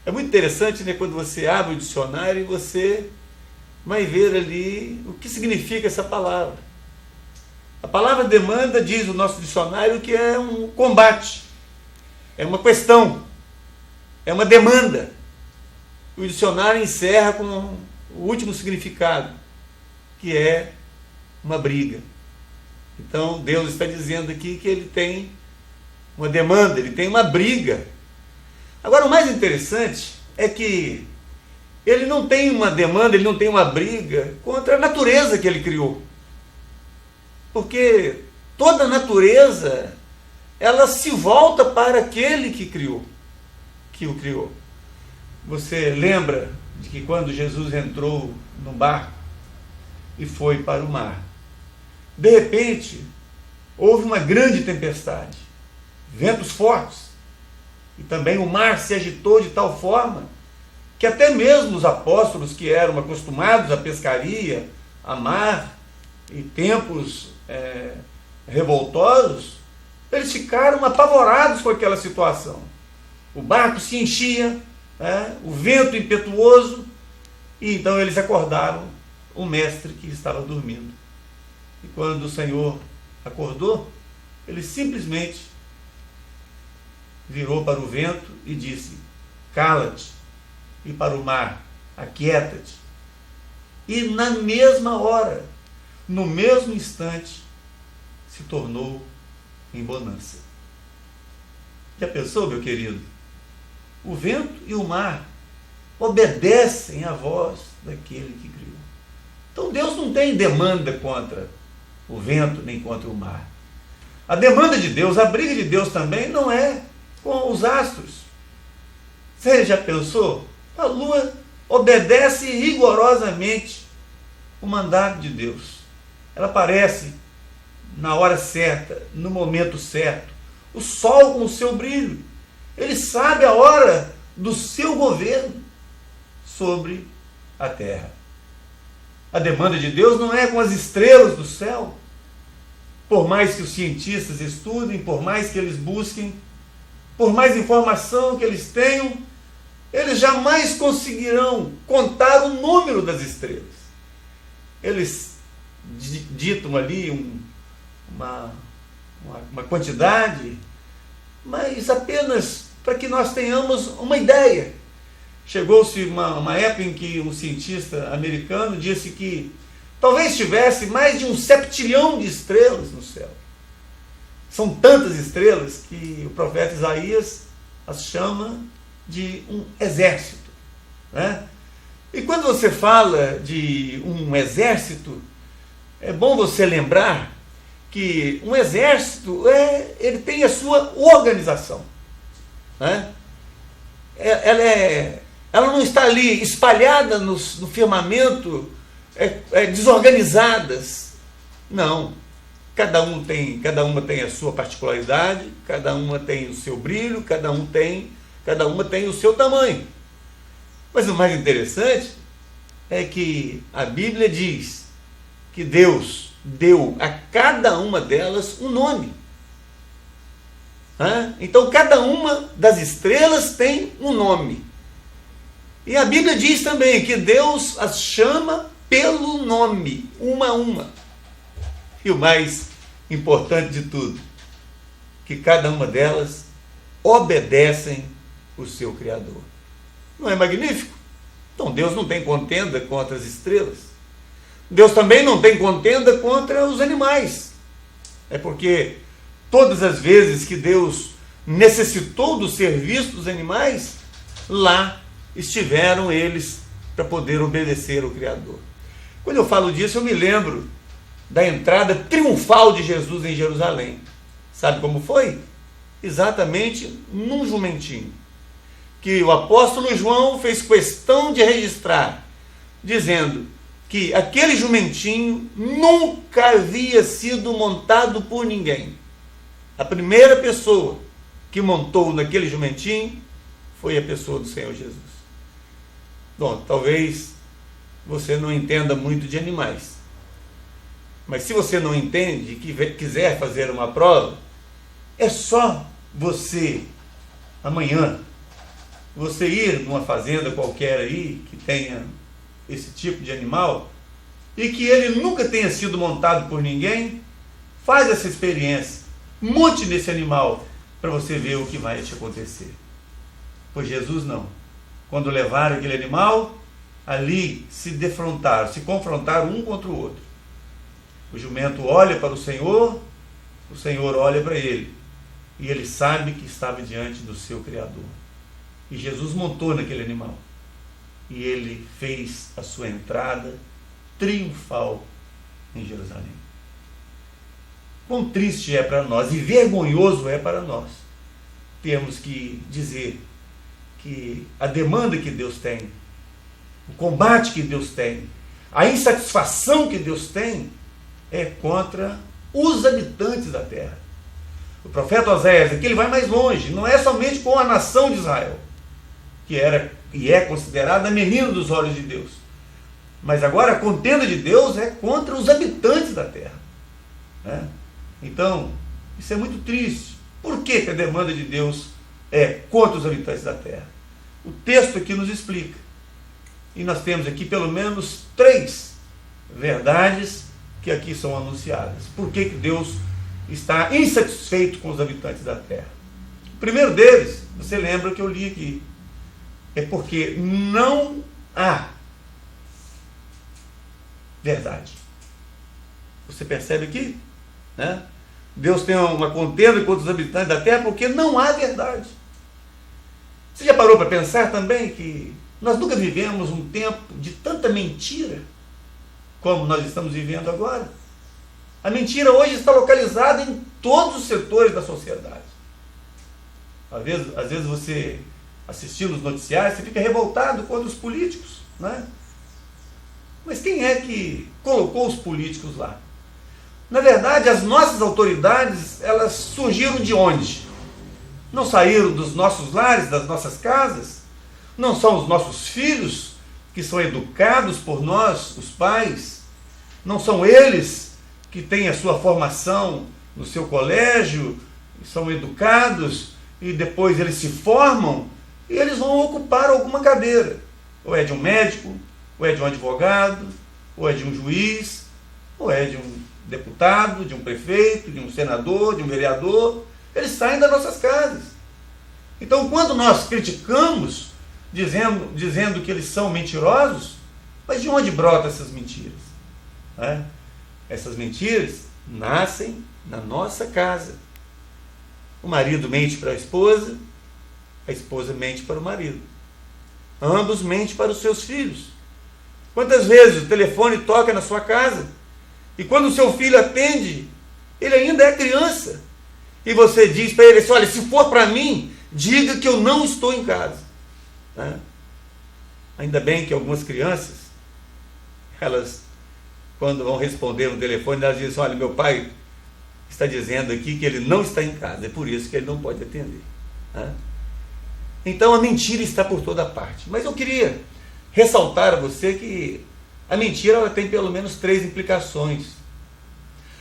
É muito interessante, né, quando você abre o dicionário e você vai ver ali o que significa essa palavra. A palavra demanda, diz o nosso dicionário, que é um combate, é uma questão, é uma demanda. O dicionário encerra com o último significado, que é uma briga. Então Deus está dizendo aqui que ele tem uma demanda, ele tem uma briga. Agora, o mais interessante é que ele não tem uma demanda, ele não tem uma briga contra a natureza que ele criou. Porque toda a natureza, ela se volta para aquele que o criou. Você lembra de que quando Jesus entrou no barco e foi para o mar, de repente, houve uma grande tempestade, ventos fortes, e também o mar se agitou de tal forma que até mesmo os apóstolos, que eram acostumados à pescaria, a mar, em tempos revoltosos, eles ficaram apavorados com aquela situação. O barco se enchia, o vento impetuoso, e então eles acordaram o mestre que estava dormindo. E quando o Senhor acordou, ele simplesmente virou para o vento e disse: cala-te, e para o mar: aquieta-te. E na mesma hora, no mesmo instante, se tornou em bonança. Já pensou, meu querido? O vento e o mar obedecem à voz daquele que criou. Então Deus não tem demanda contra o vento nem contra o mar. A demanda de Deus, a briga de Deus também não é com os astros. Você já pensou? A lua obedece rigorosamente o mandato de Deus. Ela aparece na hora certa, no momento certo. O sol com o seu brilho, ele sabe a hora do seu governo sobre a terra. A demanda de Deus não é com as estrelas do céu. Por mais que os cientistas estudem, por mais que eles busquem, por mais informação que eles tenham, eles jamais conseguirão contar o número das estrelas. Eles ditam ali uma quantidade, mas apenas para que nós tenhamos uma ideia. Chegou-se uma época em que um cientista americano disse que talvez tivesse mais de 1 septilhão de estrelas no céu. São tantas estrelas que o profeta Isaías as chama de um exército, né? E quando você fala de um exército, é bom você lembrar que um exército ele tem a sua organização, né? Ela não está ali espalhada no firmamento, desorganizadas. Não. Cada uma tem a sua particularidade, cada uma tem o seu brilho, cada uma tem o seu tamanho. Mas o mais interessante é que a Bíblia diz que Deus deu a cada uma delas um nome. Então cada uma das estrelas tem um nome. E a Bíblia diz também que Deus as chama pelo nome, uma a uma. E o mais importante de tudo, que cada uma delas obedecem o seu Criador. Não é magnífico? Então Deus não tem contenda contra as estrelas. Deus também não tem contenda contra os animais. É porque todas as vezes que Deus necessitou do serviço dos animais, lá estiveram eles para poder obedecer ao Criador. Quando eu falo disso, eu me lembro da entrada triunfal de Jesus em Jerusalém. Sabe como foi? Exatamente num jumentinho, que o apóstolo João fez questão de registrar, dizendo que aquele jumentinho nunca havia sido montado por ninguém. A primeira pessoa que montou naquele jumentinho foi a pessoa do Senhor Jesus. Bom, talvez você não entenda muito de animais, mas se você não entende e quiser fazer uma prova, é só você, amanhã, você ir numa fazenda qualquer aí, que tenha esse tipo de animal, e que ele nunca tenha sido montado por ninguém, faz essa experiência, monte nesse animal, para você ver o que vai te acontecer. Pois Jesus não. Quando levaram aquele animal, ali se defrontaram, se confrontaram um contra o outro. O jumento olha para o Senhor olha para ele, e ele sabe que estava diante do seu Criador. E Jesus montou naquele animal, e ele fez a sua entrada triunfal em Jerusalém. Quão triste é para nós, e vergonhoso é para nós, temos que dizer que a demanda que Deus tem, o combate que Deus tem, a insatisfação que Deus tem, é contra os habitantes da terra. O profeta Oséias aqui ele vai mais longe, não é somente com a nação de Israel, que era e é considerada a menina dos olhos de Deus, mas agora a contenda de Deus é contra os habitantes da terra, né? Então, isso é muito triste. Por que a demanda de Deus é contra os habitantes da terra? O texto aqui nos explica, e nós temos aqui pelo menos 3 verdades que aqui são anunciadas. Por que Deus está insatisfeito com os habitantes da terra? O primeiro deles, você lembra que eu li aqui, é porque não há verdade. Você percebe aqui? Né? Deus tem uma contenda contra os habitantes da terra porque não há verdade. Você já parou para pensar também que nós nunca vivemos um tempo de tanta mentira como nós estamos vivendo agora? A mentira hoje está localizada em todos os setores da sociedade. Às vezes você, assistindo os noticiários, você fica revoltado contra os políticos, né? Mas quem é que colocou os políticos lá? Na verdade, as nossas autoridades, elas surgiram de onde? Não saíram dos nossos lares, das nossas casas? Não são os nossos filhos que são educados por nós, os pais? Não são eles que têm a sua formação no seu colégio, são educados e depois eles se formam e eles vão ocupar alguma cadeira? Ou é de um médico, ou é de um advogado, ou é de um juiz, ou é de um deputado, de um prefeito, de um senador, de um vereador. Eles saem das nossas casas. Então, quando nós criticamos, dizendo que eles são mentirosos, mas de onde brotam essas mentiras? Essas mentiras nascem na nossa casa. O marido mente para a esposa mente para o marido. Ambos mentem para os seus filhos. Quantas vezes o telefone toca na sua casa e quando o seu filho atende, ele ainda é criança, e você diz para ele assim: olha, se for para mim, diga que eu não estou em casa, né? Ainda bem que algumas crianças, elas, quando vão responder no telefone, elas dizem: olha, meu pai está dizendo aqui que ele não está em casa, é por isso que ele não pode atender, né? Então a mentira está por toda parte. Mas eu queria ressaltar a você que a mentira ela tem pelo menos 3 implicações.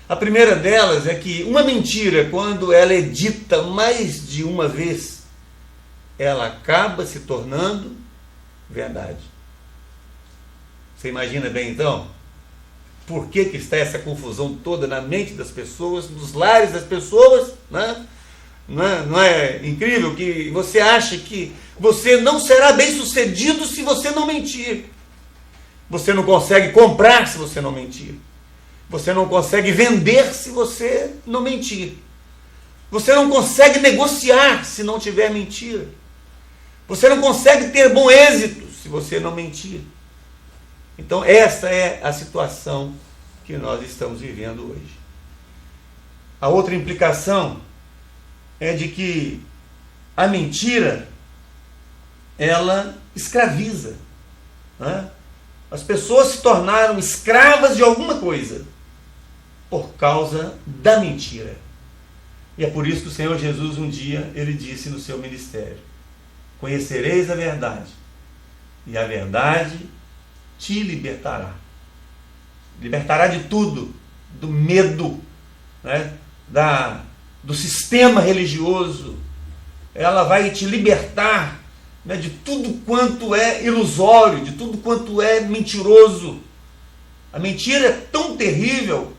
A primeira delas é que uma mentira, quando ela é dita mais de uma vez, ela acaba se tornando verdade. Você imagina bem então? Por que está essa confusão toda na mente das pessoas, nos lares das pessoas, né? Não é incrível que você acha que você não será bem sucedido se você não mentir? Você não consegue comprar se você não mentir. Você não consegue vender se você não mentir. Você não consegue negociar se não tiver mentira. Você não consegue ter bom êxito se você não mentir. Então essa é a situação que nós estamos vivendo hoje. A outra implicação é de que a mentira, ela escraviza, né? As pessoas se tornaram escravas de alguma coisa por causa da mentira. E é por isso que o Senhor Jesus um dia, ele disse no seu ministério: conhecereis a verdade, e a verdade te libertará. Libertará de tudo, do medo, né? Do sistema religioso. Ela vai te libertar né, de tudo quanto é ilusório, de tudo quanto é mentiroso. A mentira é tão terrível